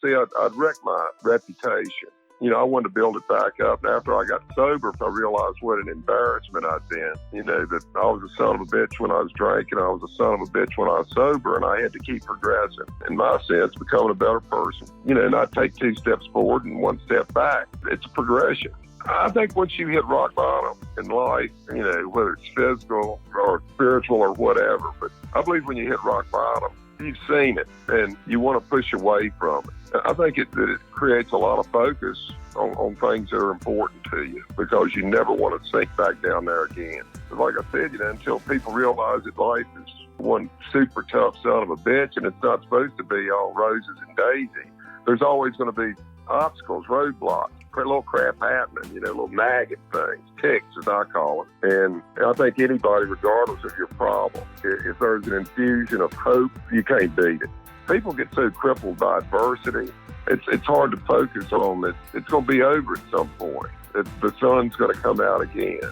see, I'd wrecked my reputation. You know, I wanted to build it back up. And after I got sober, I realized what an embarrassment I'd been. You know, that I was a son of a bitch when I was drinking. I was a son of a bitch when I was sober, and I had to keep progressing. In my sense, becoming a better person. You know, not take 2 steps forward and 1 step back. It's a progression. I think once you hit rock bottom in life, you know, whether it's physical or spiritual or whatever, but I believe when you hit rock bottom, you've seen it and you want to push away from it. I think that it creates a lot of focus on things that are important to you because you never want to sink back down there again. But like I said, you know, until people realize that life is one super tough son of a bitch and it's not supposed to be all roses and daisy, there's always going to be obstacles, roadblocks, little crap happening, you know, little nagging things, ticks as I call it. And I think anybody, regardless of your problem, if there's an infusion of hope, you can't beat it. People get so crippled by adversity, it's hard to focus on it. It's going to be over at some point. The sun's going to come out again.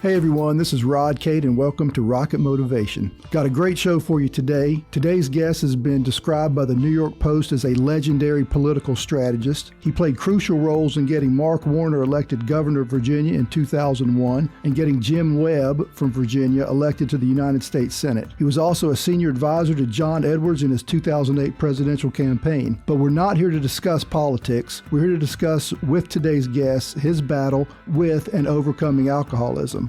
Hey everyone, this is Rod Cade and welcome to Rocket Motivation. Got a great show for you today. Today's guest has been described by the New York Post as a legendary political strategist. He played crucial roles in getting Mark Warner elected governor of Virginia in 2001 and getting Jim Webb from Virginia elected to the United States Senate. He was also a senior advisor to John Edwards in his 2008 presidential campaign. But we're not here to discuss politics. We're here to discuss with today's guest his battle with and overcoming alcoholism.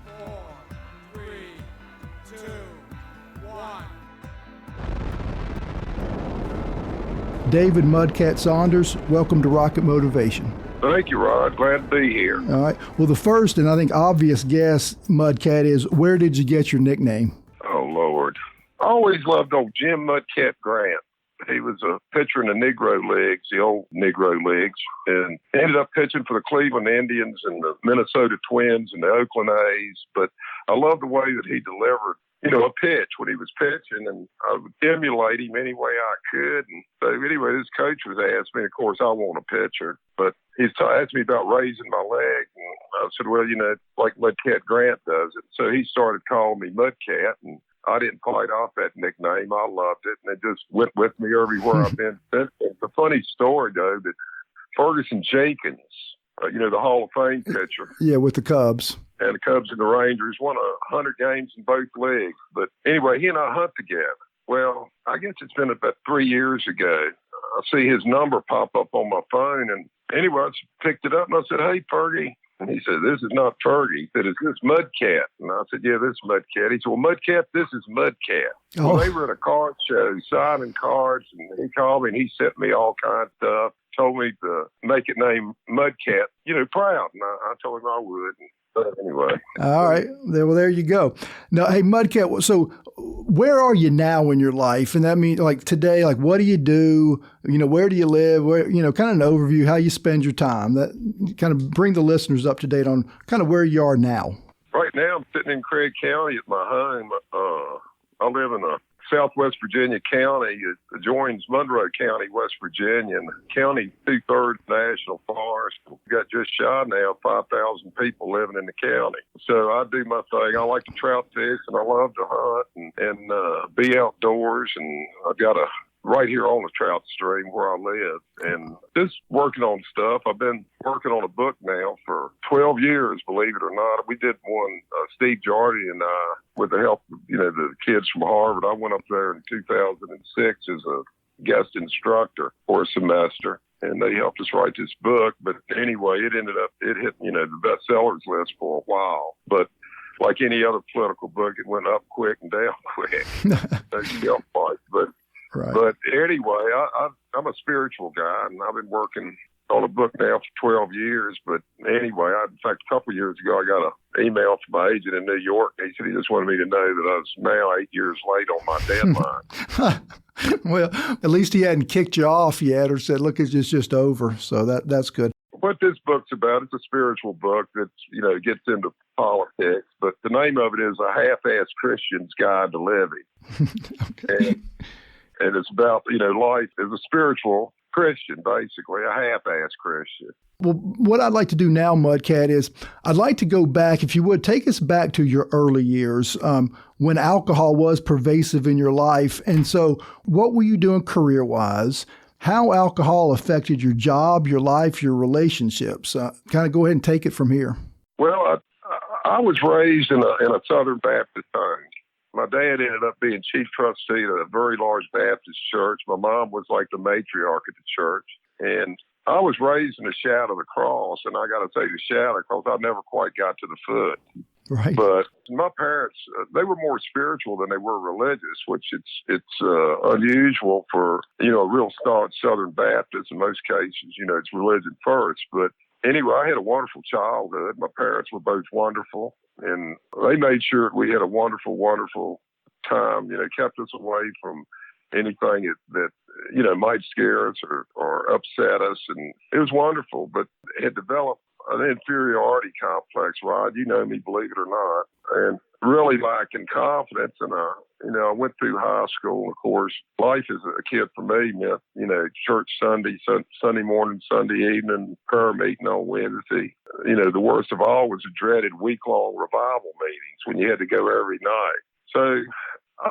David Mudcat Saunders, welcome to Rocket Motivation. Thank you, Rod. Glad to be here. All right. Well, the first and I think obvious guess, Mudcat, is where did you get your nickname? Oh, Lord. I always loved old Jim Mudcat Grant. He was a pitcher in the Negro Leagues, the old Negro Leagues, and ended up pitching for the Cleveland Indians and the Minnesota Twins and the Oakland A's. But I love the way that he delivered, you know, a pitch when he was pitching, and I would emulate him any way I could. And so anyway, this coach was asking me, of course, I want a pitcher, but he's asked me about raising my leg. And I said, well, you know, like Mudcat Grant does it. So he started calling me Mudcat, and I didn't fight off that nickname. I loved it, and it just went with me everywhere I've been since. It's a funny story, though, that Ferguson Jenkins, you know, the Hall of Fame pitcher. Yeah, with the Cubs. And the Cubs and the Rangers won 100 games in both leagues. But anyway, he and I hunt together. Well, I guess it's been about 3 years ago. I see his number pop up on my phone. And anyway, I picked it up and I said, hey, Fergie. And he said, this is not Fergie. He said, is this Mudcat? And I said, yeah, this is Mudcat. He said, well, Mudcat, this is Mudcat. Oh. Well, they were at a card show signing cards, and he called me and he sent me all kinds of stuff, told me to make it name Mudcat, you know, proud. And I told him I would. But anyway. All right. Well, there you go. Now, hey, Mudcat, so where are you now in your life? And that means, like, today, like, what do you do? You know, where do you live? Where, you know, kind of an overview, how you spend your time. That kind of bring the listeners up to date on kind of where you are now. Right now, I'm sitting in Craig County at my home. I live in a Southwest Virginia county. It adjoins Monroe County, West Virginia, and the county 2/3 national forest. We've got just shy now 5,000 people living in the county. So I do my thing. I like to trout fish, and I love to hunt and be outdoors. And I've got right here on the trout stream where I live, and just working on stuff. I've been working on a book now for 12 years, believe it or not. We did one, Steve Jardy and I, with the help of, you know, the kids from Harvard. I went up there in 2006 as a guest instructor for a semester, and they helped us write this book. But anyway, it hit, you know, the bestsellers list for a while. But like any other political book, it went up quick and down quick. Right. But anyway, I'm a spiritual guy, and I've been working on a book now for 12 years. But anyway, in fact, a couple of years ago, I got an email from my agent in New York. He said he just wanted me to know that I was now 8 years late on my deadline. Well, at least he hadn't kicked you off yet or said, look, it's just over. So that's good. What this book's about, it's a spiritual book that, you know, gets into politics. But the name of it is A Half-Assed Christian's Guide to Living. Okay. And it's about, you know, life as a spiritual Christian, basically, a half-assed Christian. Well, what I'd like to do now, Mudcat, is I'd like to go back, if you would, take us back to your early years when alcohol was pervasive in your life. And so what were you doing career-wise? How alcohol affected your job, your life, your relationships? Kind of go ahead and take it from here. Well, I was raised in a Southern Baptist home. My dad ended up being chief trustee at a very large Baptist church. My mom was like the matriarch at the church. And I was raised in the shadow of the cross, and I got to say the shadow because I never quite got to the foot. Right. But my parents, they were more spiritual than they were religious, which it's unusual for, a real staunch Southern Baptist. In most cases, it's religion first. But anyway, I had a wonderful childhood. My parents were both wonderful, and they made sure we had a wonderful, wonderful time, kept us away from anything that might scare us or upset us. And it was wonderful, but it had developed an inferiority complex, Rod. You know me, believe it or not, and really lacking confidence. And I went through high school. Of course, life as a kid for me meant, church Sunday morning, Sunday evening, prayer meeting on Wednesday. The worst of all was the dreaded week-long revival meetings when you had to go every night. So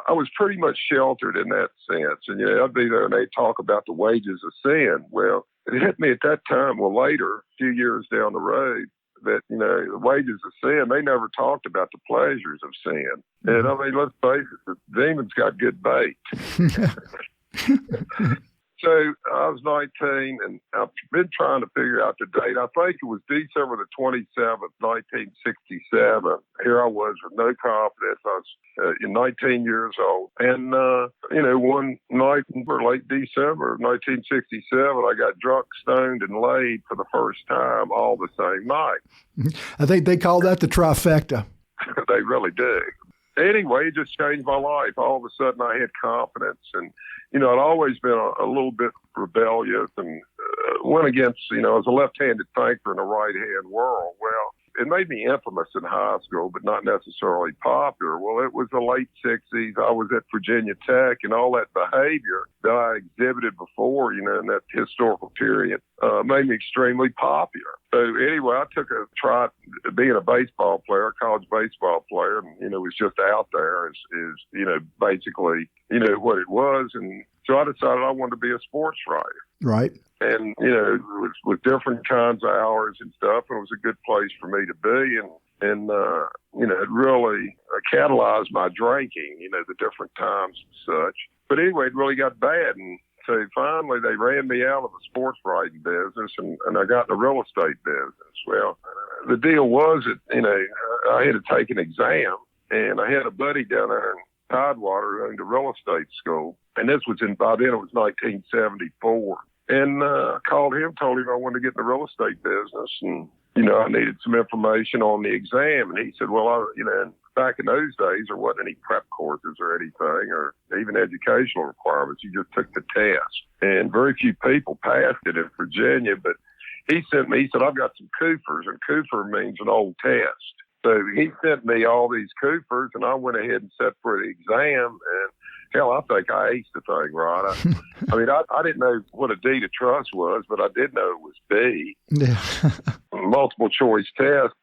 I was pretty much sheltered in that sense. And, I'd be there and they'd talk about the wages of sin. Well, it hit me at that time. Well, later, a few years down the road, that, the wages of sin, they never talked about the pleasures of sin. And let's face it, the demons got good bait. So I was 19, and I've been trying to figure out the date. I think it was December the 27th, 1967. Here I was with no confidence. I was 19 years old. And, one night in late December of 1967, I got drunk, stoned, and laid for the first time all the same night. I think they call that the trifecta. They really do. Anyway, it just changed my life. All of a sudden, I had confidence. And, I'd always been a little bit rebellious and went against, I was a left-handed thinker in a right-hand world. Well, it made me infamous in high school, but not necessarily popular. Well, it was the late 60s. I was at Virginia Tech, and all that behavior that I exhibited before, in that historical period, made me extremely popular. So anyway, I took a try at being a baseball player, college baseball player, and, it was just out there as basically, what it was. And so I decided I wanted to be a sports writer. Right. And, it was with different kinds of hours and stuff, and it was a good place for me to be. And it really catalyzed my drinking, the different times and such. But anyway, it really got bad. And so finally they ran me out of the sports writing business, and I got in the real estate business. Well, the deal was that, I had to take an exam, and I had a buddy down there in Tidewater who owned a real estate school. And this was by then it was 1974. And I called him, told him I wanted to get in the real estate business. And, I needed some information on the exam. And he said, well, back in those days, there wasn't any prep courses or anything, or even educational requirements. You just took the test. And very few people passed it in Virginia. But he said, I've got some Coopers, and Cooper means an old test. So he sent me all these Coopers, and I went ahead and sat for the exam. And hell, I think I aced the thing, Rod. I didn't know what a D to trust was, but I did know it was B. Yeah. Multiple choice test.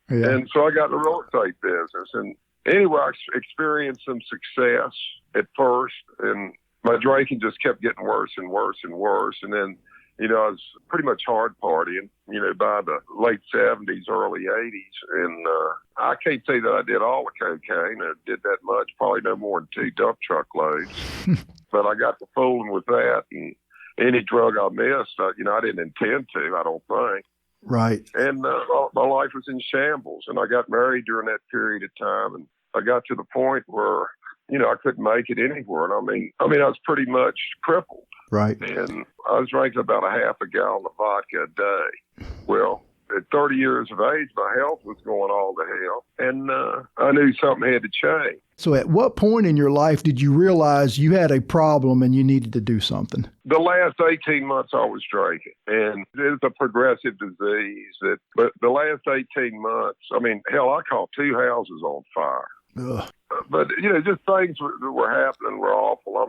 And so I got in the real estate business. And anyway, I experienced some success at first, and my drinking just kept getting worse and worse and worse. And then, I was pretty much hard partying, by the late 70s, early 80s. And I can't say that I did all the cocaine. I did that much, probably no more than 2 dump truck loads. But I got to fooling with that. And any drug I missed, I didn't intend to, I don't think. Right. And my life was in shambles. And I got married during that period of time. And I got to the point where, I couldn't make it anywhere. And I was pretty much crippled. Right. And I was drinking about a half a gallon of vodka a day. Well, at 30 years of age, my health was going all to hell. And I knew something had to change. So at what point in your life did you realize you had a problem and you needed to do something? The last 18 months I was drinking. And it's a progressive disease. But the last 18 months, hell, I caught 2 houses on fire. Ugh. But, just things that were happening were awful. I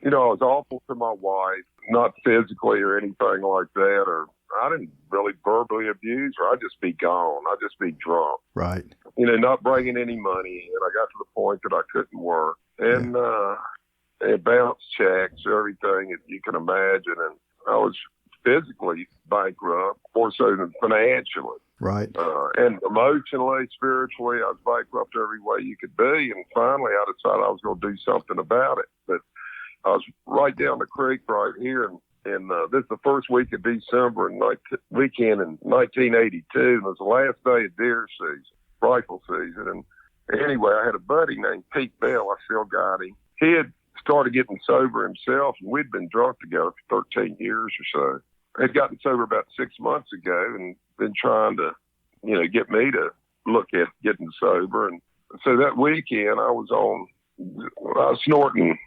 was awful to my wife, not physically or anything like that, or I didn't really verbally abuse her. I'd just be gone. I'd just be drunk. Right. Not bringing any money in. I got to the point that I couldn't work. And and bounce checks, everything that you can imagine. And I was physically bankrupt, more so than financially. Right. And emotionally, spiritually, I was bankrupt every way you could be. And finally, I decided I was going to do something about it. But I was right down the creek right here. And this is the first week of December weekend in 1982. And it was the last day of deer season, rifle season. And anyway, I had a buddy named Pete Bell. I still got him. He had started getting sober himself, and we'd been drunk together for 13 years or so. Had gotten sober about 6 months ago and been trying to, get me to look at getting sober. And so that weekend I was snorting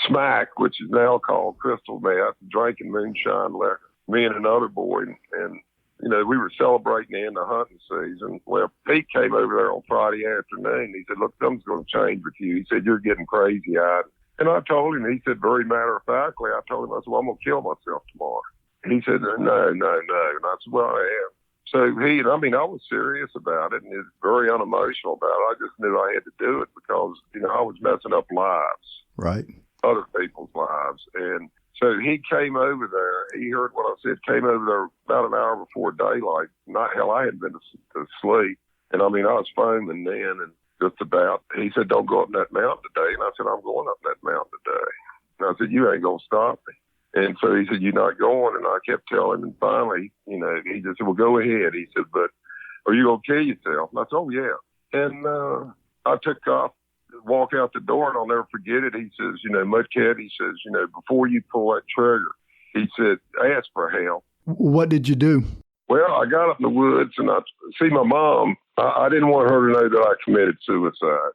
smack, which is now called crystal meth, drinking moonshine liquor, me and another boy. And we were celebrating the end of hunting season. Well, Pete came over there on Friday afternoon. He said, look, something's going to change with you. He said, you're getting crazy-eyed. And I told him, he said, very matter-of-factly, I told him, I said, well, I'm going to kill myself tomorrow. And he said, no. And I said, well, I am. So I was serious about it and was very unemotional about it. I just knew I had to do it because, I was messing up lives. Right. Other people's lives. And so he came over there. He heard what I said, came over there about an hour before daylight. I hadn't been to sleep. And I was foaming then and just about. He said, don't go up that mountain today. And I said, I'm going up that mountain today. And I said, you ain't going to stop me. And so he said, you're not going. And I kept telling him. And finally, he just said, well, go ahead. He said, but are you going to kill yourself? And I said, oh, yeah. And I took off, walk out the door, and I'll never forget it. He says, Mudcat, he says, before you pull that trigger, he said, ask for help. What did you do? Well, I got up in the woods, and I see my mom. I didn't want her to know that I committed suicide.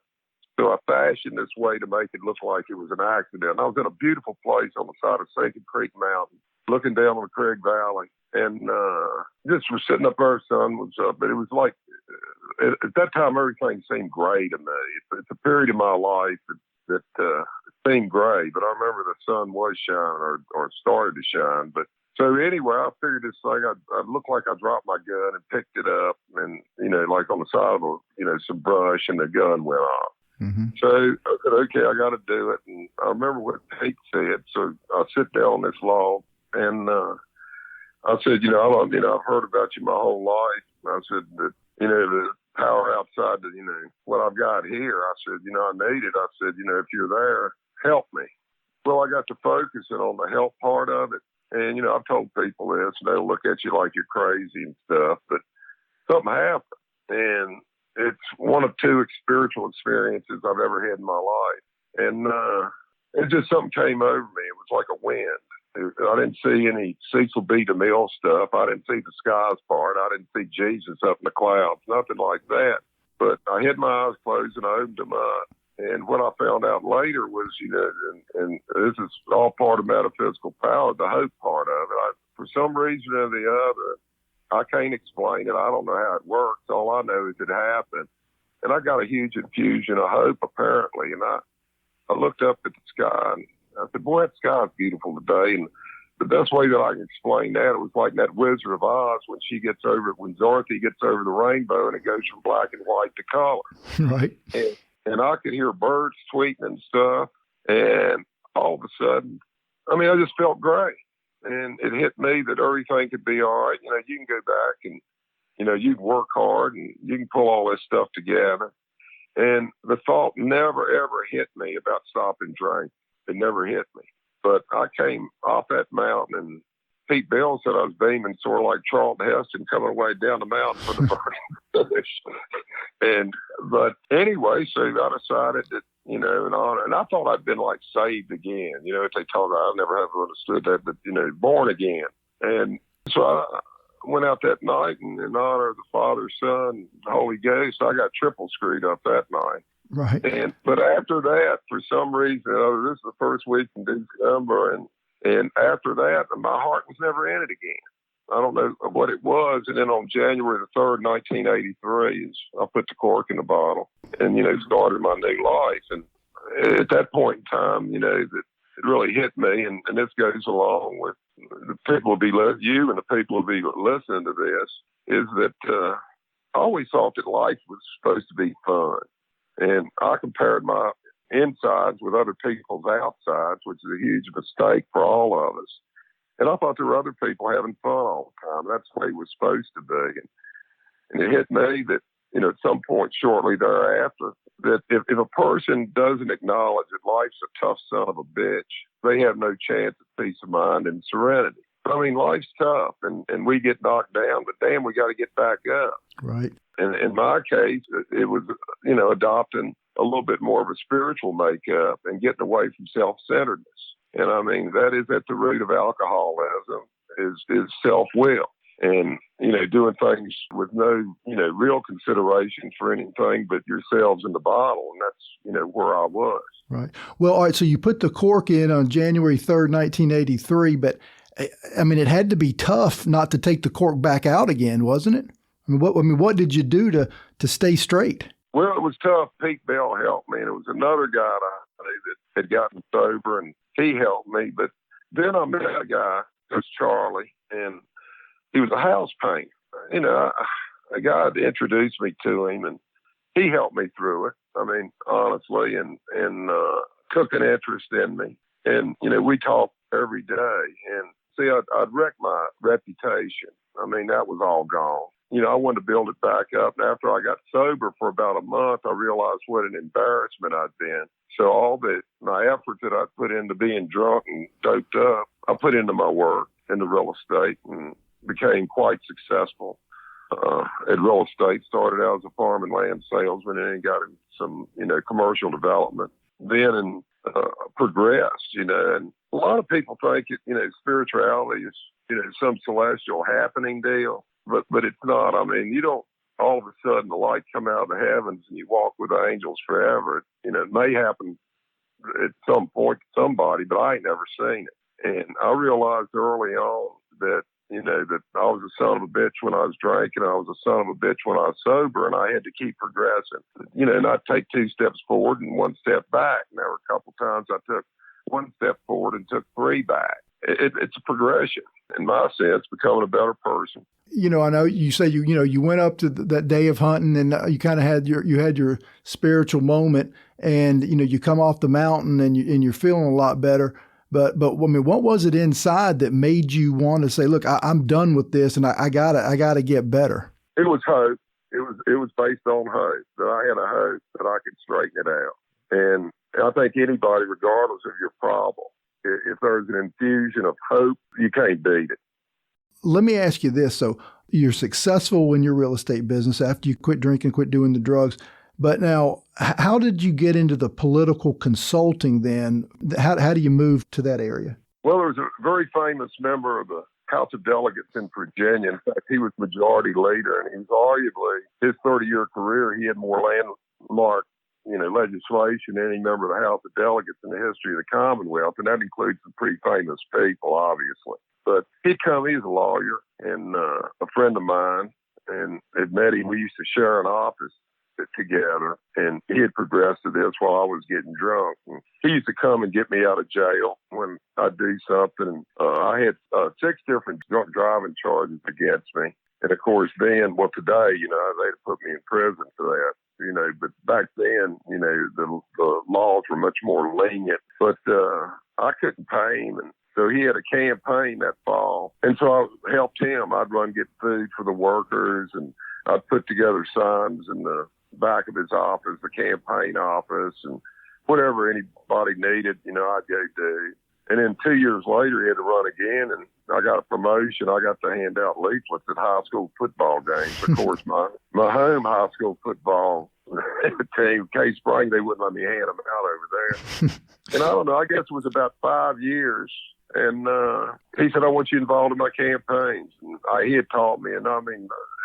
So I fashioned this way to make it look like it was an accident. I was in a beautiful place on the side of Sinking Creek Mountain, looking down on the Craig Valley. And just was sitting up there, sun was up. But it was like, at that time, everything seemed gray to me. It's a period of my life that seemed gray. But I remember the sun was shining or started to shine. But so anyway, I figured this thing, I looked like I dropped my gun and picked it up and, like on the side of some brush, and the gun went off. Mm-hmm. So I said, okay, I got to do it. And I remember what Pete said. So I sit down on this log, and I said, I've heard about you my whole life. I said that, the power outside what I've got here. I said, I need it. I said, if you're there, help me. Well, I got to focusing on the help part of it. And, I've told people this, and they'll look at you like you're crazy and stuff, but something happened. And it's one of two spiritual experiences I've ever had in my life. And it just something came over me. It was like a wind. I didn't see any Cecil B. DeMille stuff. I didn't see the skies part. I didn't see Jesus up in the clouds, nothing like that. But I had my eyes closed and I opened them up. And what I found out later was, and this is all part of metaphysical power, the hope part of it. For some reason or the other, I can't explain it. I don't know how it works. All I know is it happened. And I got a huge infusion of hope, apparently. And I looked up at the sky and I said, boy, that sky is beautiful today. And the best way that I can explain that, it was like that Wizard of Oz when Dorothy gets over the rainbow and it goes from black and white to color. Right. And I could hear birds tweeting and stuff. And all of a sudden, I just felt great. And it hit me that everything could be all right. You can go back and, you can work hard and you can pull all this stuff together. And the thought never, ever hit me about stopping drinking. It never hit me. But I came off that mountain, and Pete Bell said I was beaming sort of like Charlton Heston coming away down the mountain for the burning bush. But anyway, so I decided that, and I thought I'd been like saved again. If they told me, I never have understood that, but, born again. And so I went out that night, and in honor of the Father, Son, the Holy Ghost, I got triple screwed up that night. Right. But after that, for some reason, this is the first week in December, and after that, my heart was never in it again. I don't know what it was. And then on January the 3rd, 1983, I put the cork in the bottle and, started my new life. And at that point in time, that it really hit me. And this goes along with the people will be you and the people will be listening to this, is that I always thought that life was supposed to be fun. And I compared my insides with other people's outsides, which is a huge mistake for all of us. And I thought there were other people having fun all the time. That's the way it was supposed to be. And it hit me that, at some point shortly thereafter, that if a person doesn't acknowledge that life's a tough son of a bitch, they have no chance of peace of mind and serenity. I mean, life's tough, and we get knocked down, but damn, we got to get back up. Right. And in my case, it was, adopting a little bit more of a spiritual makeup and getting away from self-centeredness. And I mean, that is at the root of alcoholism is self-will and, doing things with no, real consideration for anything but yourselves in the bottle. And that's, where I was. Right. Well, all right. So you put the cork in on January 3rd, 1983, but I mean, it had to be tough not to take the cork back out again, wasn't it? What did you do to stay straight? Well, it was tough. Pete Bell helped me, and it was another guy that I knew that had gotten sober, and he helped me. But then I met a guy, it was Charlie, and he was a house painter. A guy had introduced me to him, and he helped me through it. I mean, honestly, and took an interest in me. And, we talked every day. And see, I'd wrecked my reputation. I mean, that was all gone. I wanted to build it back up. And after I got sober for about a month, I realized what an embarrassment I'd been. So all my effort that I put into being drunk and doped up, I put into my work into real estate and became quite successful. At real estate, started out as a farm and land salesman and then got into some, commercial development. Then progressed, and a lot of people think, spirituality is, some celestial happening deal. But it's not. I mean, you don't all of a sudden the light come out of the heavens and you walk with angels forever. It may happen at some point to somebody, but I ain't never seen it. And I realized early on that, that I was a son of a bitch when I was drinking. I was a son of a bitch when I was sober, and I had to keep progressing. Not take 2 steps forward and 1 step back. And there were a couple times I took 1 step forward and took 3 back. It's a progression, in my sense, becoming a better person. I know you say you went up to that day of hunting and you kind of had your spiritual moment, and you come off the mountain and you're feeling a lot better. But I mean, what was it inside that made you want to say, look, I'm done with this and I gotta get better? It was hope. It was based on hope, that I had a hope that I could straighten it out. And I think anybody, regardless of your problem, if there's an infusion of hope, you can't beat it. Let me ask you this. So you're successful in your real estate business after you quit drinking, quit doing the drugs. But now, how did you get into the political consulting then? How do you move to that area? Well, there was a very famous member of the House of Delegates in Virginia. In fact, he was majority leader, and he was arguably, his 30-year career, he had more landmark legislation than any member of the House of Delegates in the history of the Commonwealth, and that includes some pretty famous people, obviously. But he was a lawyer and a friend of mine, and had met him. We used to share an office together, and he had progressed to this while I was getting drunk. And he used to come and get me out of jail when I'd do something. I had 6 different drunk driving charges against me. And of course, then, today, they'd put me in prison for that. But back then, the laws were much more lenient. But I couldn't pay him, and so he had a campaign that fall. And so I helped him. I'd run get food for the workers, and I'd put together signs in the back of his office, the campaign office, and whatever anybody needed, I'd go do. And then 2 years later, he had to run again, and I got a promotion. I got to hand out leaflets at high school football games. Of course, my home high school football team, Case Spring, they wouldn't let me hand them out over there. And I don't know, I guess it was about 5 years. And he said, I want you involved in my campaigns. And he had taught me, and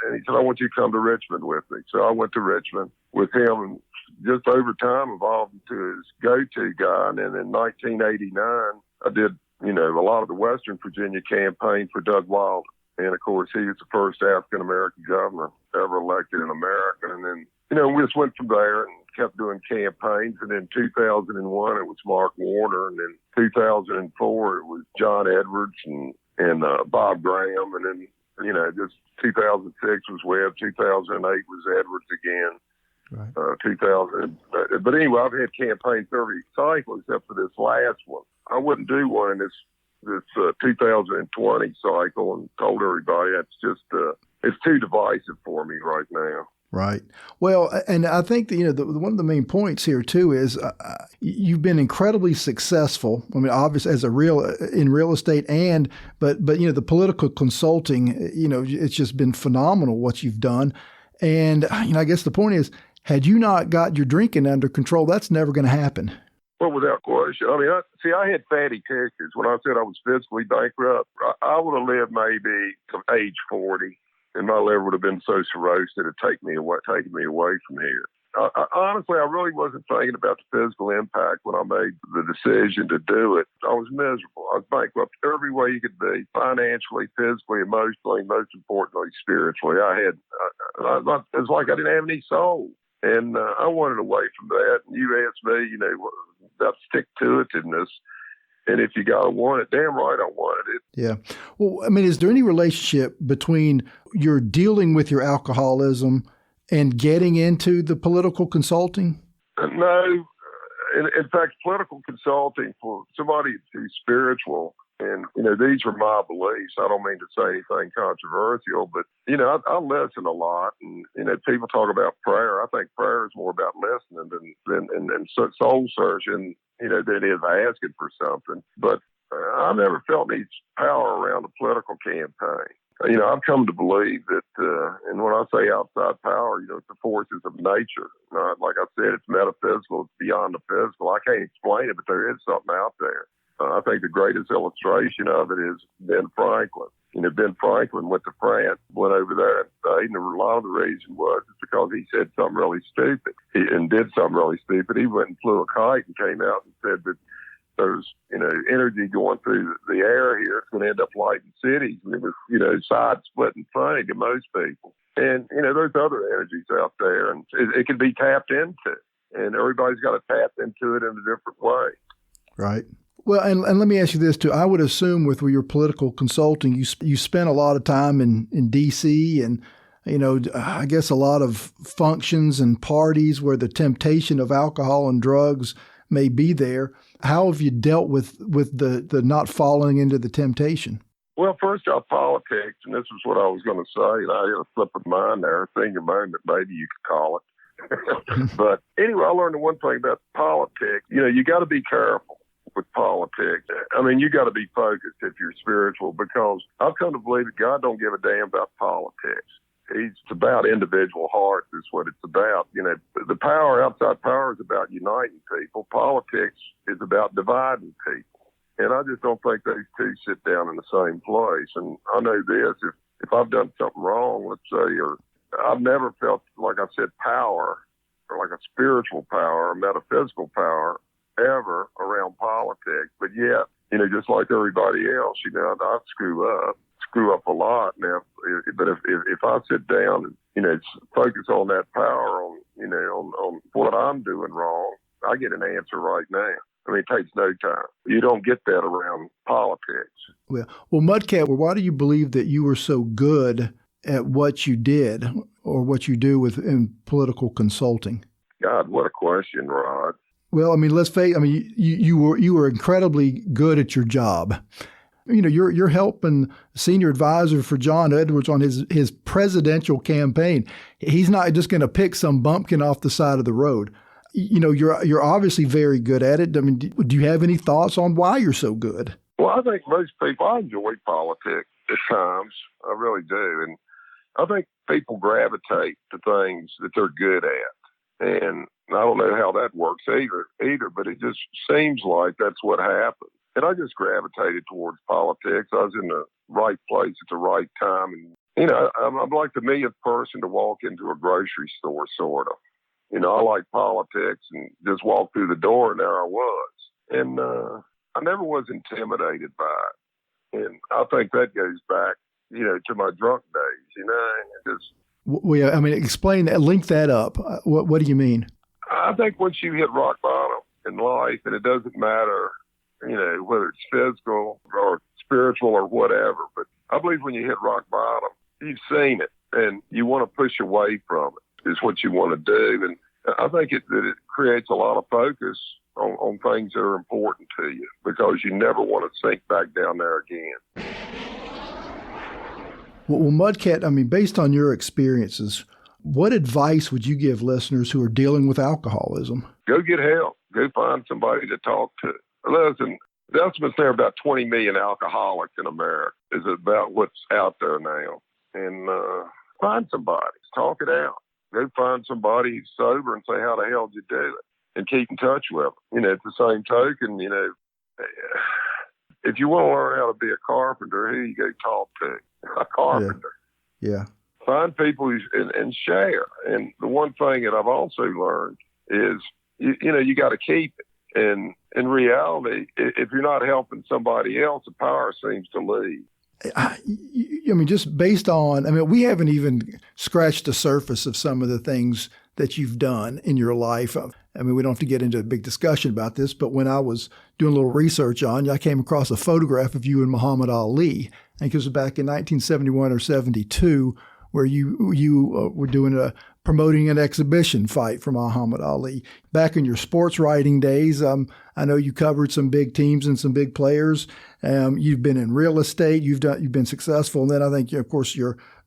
and he said, I want you to come to Richmond with me. So I went to Richmond with him, and just over time evolved into his go-to guy. And then in 1989, I did, a lot of the Western Virginia campaign for Doug Wilder. And of course, he was the first African-American governor ever elected in America. And then, we just went from there and kept doing campaigns. And in 2001, it was Mark Warner. And in 2004, it was John Edwards and Bob Graham. And then, just 2006 was Webb. 2008 was Edwards again. Right. 2000. But anyway, I've had campaigns every cycle except for this last one. I wouldn't do one in this 2020 cycle, and told everybody that's just it's too divisive for me right now. Right. Well, and I think that, one of the main points here too is you've been incredibly successful. I mean, obviously in real estate but the political consulting, it's just been phenomenal what you've done. And, I guess the point is, had you not got your drinking under control, that's never going to happen. Well, without question. I mean, I had fatty tissues. When I said I was physically bankrupt, I would have lived maybe to age 40, and my liver would have been so cirrhosis that it taken me away from here. Honestly, I really wasn't thinking about the physical impact when I made the decision to do it. I was miserable. I was bankrupt every way you could be, financially, physically, emotionally, most importantly, spiritually. It was like I didn't have any soul. And I wanted away from that. And you asked me, about stick-to-itiveness. And if you got to want it, damn right I wanted it. Yeah. Well, I mean, is there any relationship between your dealing with your alcoholism and getting into the political consulting? No. In fact, political consulting for somebody who's spiritual, and, these are my beliefs. I don't mean to say anything controversial, but, I listen a lot. And, people talk about prayer. I think prayer is more about listening than soul searching, than it is asking for something. But I never felt any power around a political campaign. I've come to believe that, and when I say outside power, it's the forces of nature. Like I said, it's metaphysical, it's beyond the physical. I can't explain it, but there is something out there. I think the greatest illustration of it is Ben Franklin. Ben Franklin went to France, went over there, and a lot of the reason was because he said something really stupid. He did something really stupid. He went and flew a kite and came out and said that there's, energy going through the air here. It's going to end up lighting cities. And it was, side-splitting funny to most people. And, there's other energies out there, and it can be tapped into. And everybody's got to tap into it in a different way. Right. Well, and let me ask you this too. I would assume with your political consulting, you spent a lot of time in D.C. and, I guess a lot of functions and parties where the temptation of alcohol and drugs may be there. How have you dealt with the not falling into the temptation? Well, first off, politics, and this is what I was going to say, and I had a slip of mine there, a senior moment, maybe you could call it. But anyway, I learned the one thing about politics. You got to be careful with politics. I mean, you got to be focused if you're spiritual, because I've come to believe that God don't give a damn about politics. It's about individual hearts is what it's about. The power, outside power, is about uniting people. Politics is about dividing people. And I just don't think those two sit down in the same place. And I know this, if I've done something wrong, let's say, or I've never felt, like I said, power, or like a spiritual power, or metaphysical power, ever around politics. But yet, just like everybody else, I screw up a lot now. But if I sit down and, focus on that power, on what I'm doing wrong, I get an answer right now. I mean, it takes no time. You don't get that around politics. Well, Mudcat, why do you believe that you were so good at what you did or what you do in political consulting? God, what a question, Rod. Well, I mean, let's face. I mean, you were incredibly good at your job. You're helping senior advisor for John Edwards on his presidential campaign. He's not just going to pick some bumpkin off the side of the road. You're obviously very good at it. I mean, do you have any thoughts on why you're so good? Well, I think most people, I enjoy politics at times. I really do, and I think people gravitate to things that they're good at, and I don't know how that works either, but it just seems like that's what happened. And I just gravitated towards politics. I was in the right place at the right time. And, I'm like the millionth person to walk into a grocery store, sort of. I like politics and just walked through the door and there I was. And I never was intimidated by it. And I think that goes back, to my drunk days, Well, I mean, explain that, link that up. What do you mean? I think once you hit rock bottom in life, and it doesn't matter, whether it's physical or spiritual or whatever, but I believe when you hit rock bottom, you've seen it and you want to push away from it. is what you want to do. And I think that it creates a lot of focus on things that are important to you, because you never want to sink back down there again. Well, Mudcat, I mean, based on your experiences, what advice would you give listeners who are dealing with alcoholism? Go get help. Go find somebody to talk to. Listen, the estimate's there about 20 million alcoholics in America is about what's out there now. And find somebody. Talk it out. Go find somebody who's sober and say, how the hell did you do it? And keep in touch with them. You know, at the same token, you know, if you want to learn how to be a carpenter, who you go talk to? A carpenter. Yeah. Find people and share. And the one thing that I've also learned is, you know, you got to keep it. And in reality, if you're not helping somebody else, the power seems to leave. I mean, just based on, I mean, we haven't even scratched the surface of some of the things that you've done in your life. I mean, we don't have to get into a big discussion about this, but when I was doing a little research on you, I came across a photograph of you and Muhammad Ali. I think it was back in 1971 or 72, where you were doing promoting an exhibition fight for Muhammad Ali. Back in your sports writing days, I know you covered some big teams and some big players. You've been in real estate. You've been successful, and then I think, of course,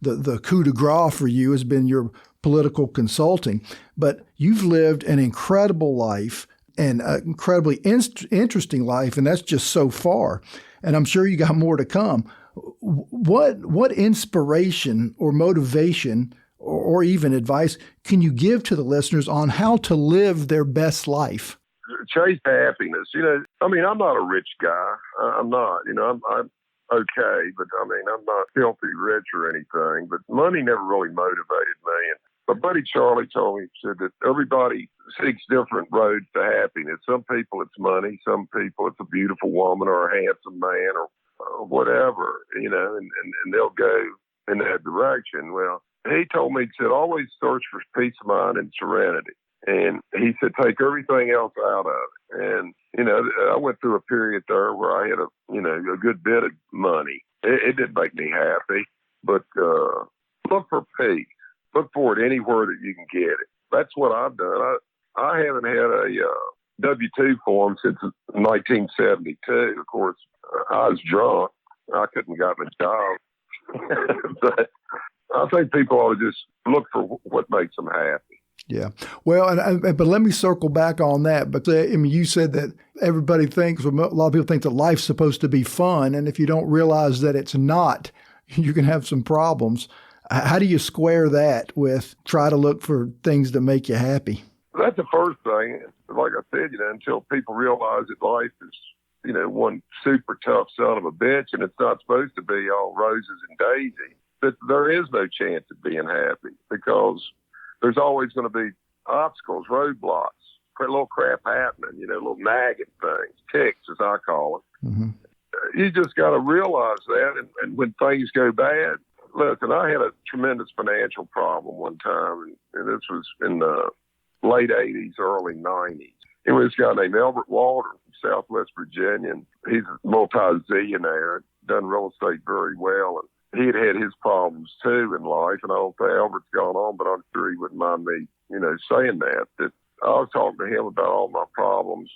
the coup de grace for you has been your political consulting. But you've lived an incredible life and an incredibly interesting life, and that's just so far. And I'm sure you got more to come. What inspiration or motivation or even advice can you give to the listeners on how to live their best life? Chase happiness. You know, I mean, I'm not a rich guy. I'm not. You know, I'm okay, but I mean, I'm not filthy rich or anything. But money never really motivated me. And my buddy Charlie told me, he said that everybody seeks different roads to happiness. Some people it's money. Some people it's a beautiful woman or a handsome man or whatever, you know, and they'll go in that direction. Well, he told me, he said, always search for peace of mind and serenity. And he said, take everything else out of it. And, you know, I went through a period there where I had a good bit of money. It didn't make me happy, but look for peace. Look for it anywhere that you can get it. That's what I've done. I haven't had a W-2 form since 1972. Of course, I was drunk. I couldn't have gotten a job. But I think people ought to just look for what makes them happy. Yeah. Well, but let me circle back on that. But I mean, you said that everybody thinks, a lot of people think that life's supposed to be fun. And if you don't realize that it's not, you can have some problems. How do you square that with try to look for things that make you happy? That's the first thing. Like I said, you know, until people realize that life is, you know, one super tough son of a bitch, and it's not supposed to be all roses and daisies, that there is no chance of being happy, because there's always going to be obstacles, roadblocks, little crap happening, you know, little nagging things, ticks, as I call it. Mm-hmm. You just got to realize that. And when things go bad, listen, I had a tremendous financial problem one time, and this was in the late 80s, early 90s. It was this guy named Albert Walter from Southwest Virginia, and he's a multi-zillionaire, done real estate very well, and he had his problems too in life, and I don't think Albert's gone on, but I'm sure he wouldn't mind me, you know, saying that I was talking to him about all my problems,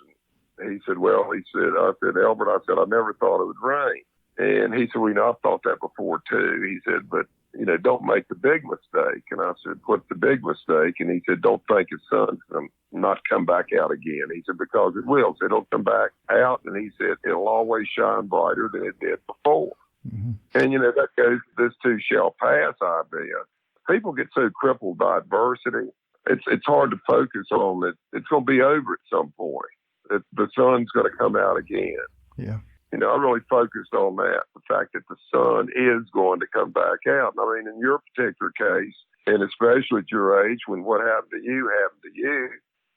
and he said, I said, Albert, I never thought it would rain. And he said, well, you know, I've thought that before too. He said, but, you know, don't make the big mistake. And I said, what's the big mistake? And he said, don't think his son's going to not come back out again. He said, because it will. So it'll come back out. And he said, it'll always shine brighter than it did before. Mm-hmm. And, you know, that goes, this too shall pass idea. People get so crippled by adversity. It's hard to focus on it. It's going to be over at some point. The sun's going to come out again. Yeah. You know, I really focused on that, the fact that the sun is going to come back out. And I mean, in your particular case, and especially at your age, when what happened to you,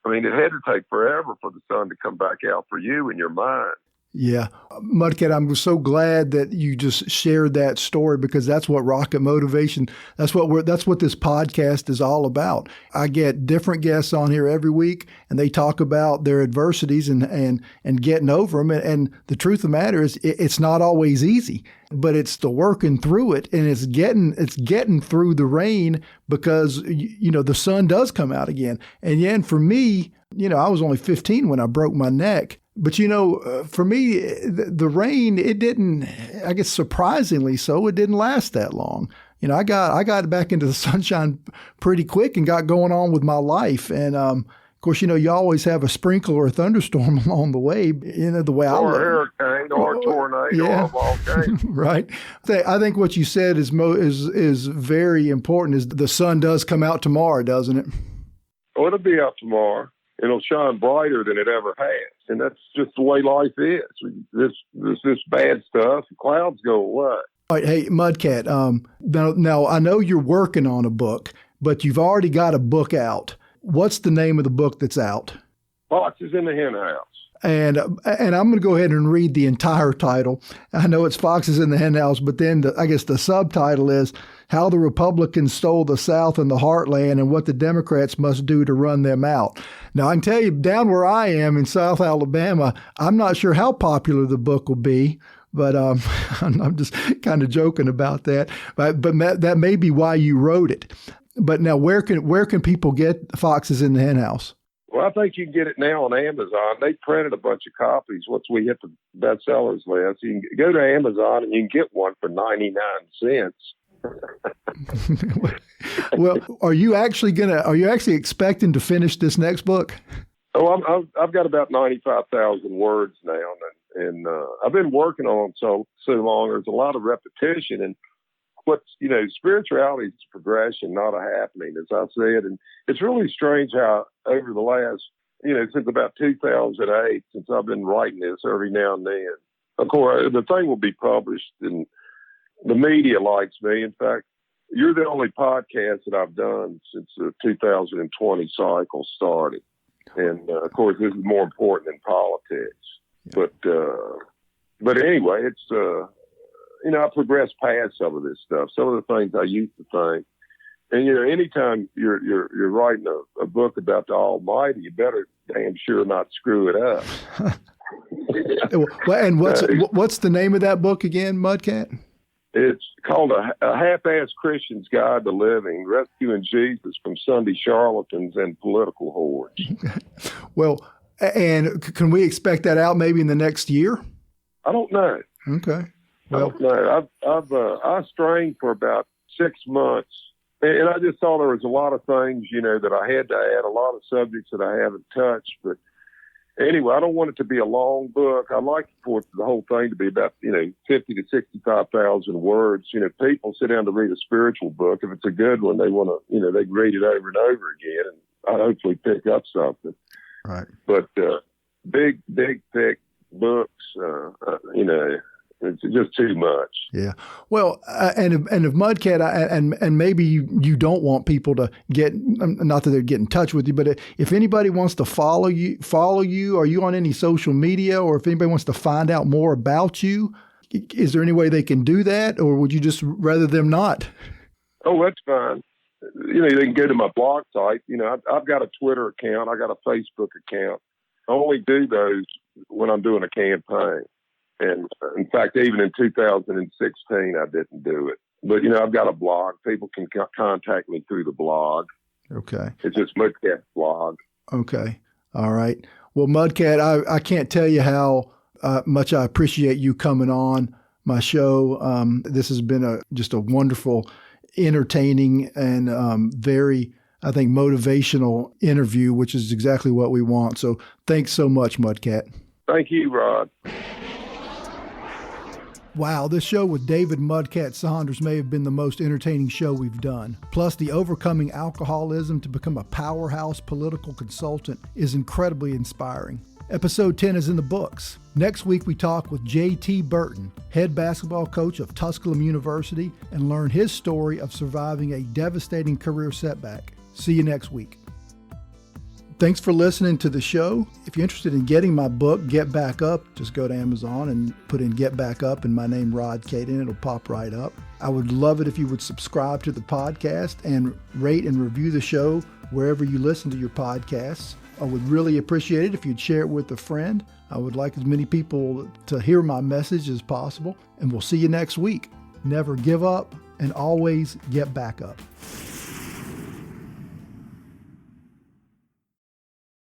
I mean, it had to take forever for the sun to come back out for you in your mind. Yeah. Mudcat, I'm so glad that you just shared that story, because that's what Rocket Motivation, that's what this podcast is all about. I get different guests on here every week, and they talk about their adversities and getting over them. And the truth of the matter is, it's not always easy, but it's the working through it, and it's getting through the rain, because the sun does come out again. And for me, I was only 15 when I broke my neck. But, for me, the rain, it didn't, I guess surprisingly so, it didn't last that long. I got back into the sunshine pretty quick and got going on with my life. And, of course, you always have a sprinkle or a thunderstorm along the way, the way I live. Or a hurricane or a tornado or a volcano. Right. I think what you said is very important, is the sun does come out tomorrow, doesn't it? Oh, it'll be out tomorrow. It'll shine brighter than it ever has. And that's just the way life is. This bad stuff, the clouds go away. All right, hey, Mudcat, now I know you're working on a book, but you've already got a book out. What's the name of the book that's out? Foxes in the Hen House. And I'm going to go ahead and read the entire title. I know it's Foxes in the Hen House, but then I guess the subtitle is How the Republicans Stole the South and the Heartland and What the Democrats Must Do to Run Them Out. Now, I can tell you, down where I am in South Alabama, I'm not sure how popular the book will be, but I'm just kind of joking about that. But that may be why you wrote it. But now, where can people get Foxes in the Hen House? Well, I think you can get it now on Amazon. They printed a bunch of copies once we hit the bestsellers list. You can go to Amazon and you can get one for 99 cents. Well, are you actually expecting to finish this next book? Oh, I've got about 95,000 words now, and I've been working on so long. There's a lot of repetition, and spirituality is progression, not a happening, as I said. And it's really strange how over the last, since about 2008, since I've been writing this every now and then. Of course, the thing will be published, and the media likes me. In fact, you're the only podcast that I've done since the 2020 cycle started. And of course, this is more important than politics. But anyway, it's I progressed past some of this stuff, some of the things I used to think. And anytime you're writing a book about the Almighty, you better damn sure not screw it up. Well, and what's the name of that book again, Mudcat? It's called a Half-Assed Christian's Guide to Living, Rescuing Jesus from Sunday Charlatans and Political Hordes. Well, and can we expect that out maybe in the next year? I don't know. Okay. Well, I don't know. I strained for about 6 months, and I just thought there was a lot of things, that I had to add, a lot of subjects that I haven't touched. But anyway, I don't want it to be a long book. I like for the whole thing to be about, 50 to 65,000 words. People sit down to read a spiritual book. If it's a good one, they want to, they read it over and over again, and I hopefully pick up something. Right. But big, thick books, it's just too much. Yeah. Well, and if Mudcat, and maybe you don't want people to get, not that they're getting in touch with you, but if anybody wants to follow you, are you on any social media, or if anybody wants to find out more about you, is there any way they can do that, or would you just rather them not? Oh, that's fine. They can go to my blog site. I've got a Twitter account. I got a Facebook account. I only do those when I'm doing a campaign. And in fact, even in 2016, I didn't do it. But, I've got a blog. People can contact me through the blog. Okay. It's just Mudcat blog. Okay. All right. Well, Mudcat, I can't tell you how much I appreciate you coming on my show. This has been just a wonderful, entertaining, and very, I think, motivational interview, which is exactly what we want. So thanks so much, Mudcat. Thank you, Rod. Wow, this show with David Mudcat Saunders may have been the most entertaining show we've done. Plus, the overcoming alcoholism to become a powerhouse political consultant is incredibly inspiring. Episode 10 is in the books. Next week, we talk with J.T. Burton, head basketball coach of Tusculum University, and learn his story of surviving a devastating career setback. See you next week. Thanks for listening to the show. If you're interested in getting my book, Get Back Up, just go to Amazon and put in Get Back Up and my name, Rod Caden. It'll pop right up. I would love it if you would subscribe to the podcast and rate and review the show wherever you listen to your podcasts. I would really appreciate it if you'd share it with a friend. I would like as many people to hear my message as possible. And we'll see you next week. Never give up and always get back up.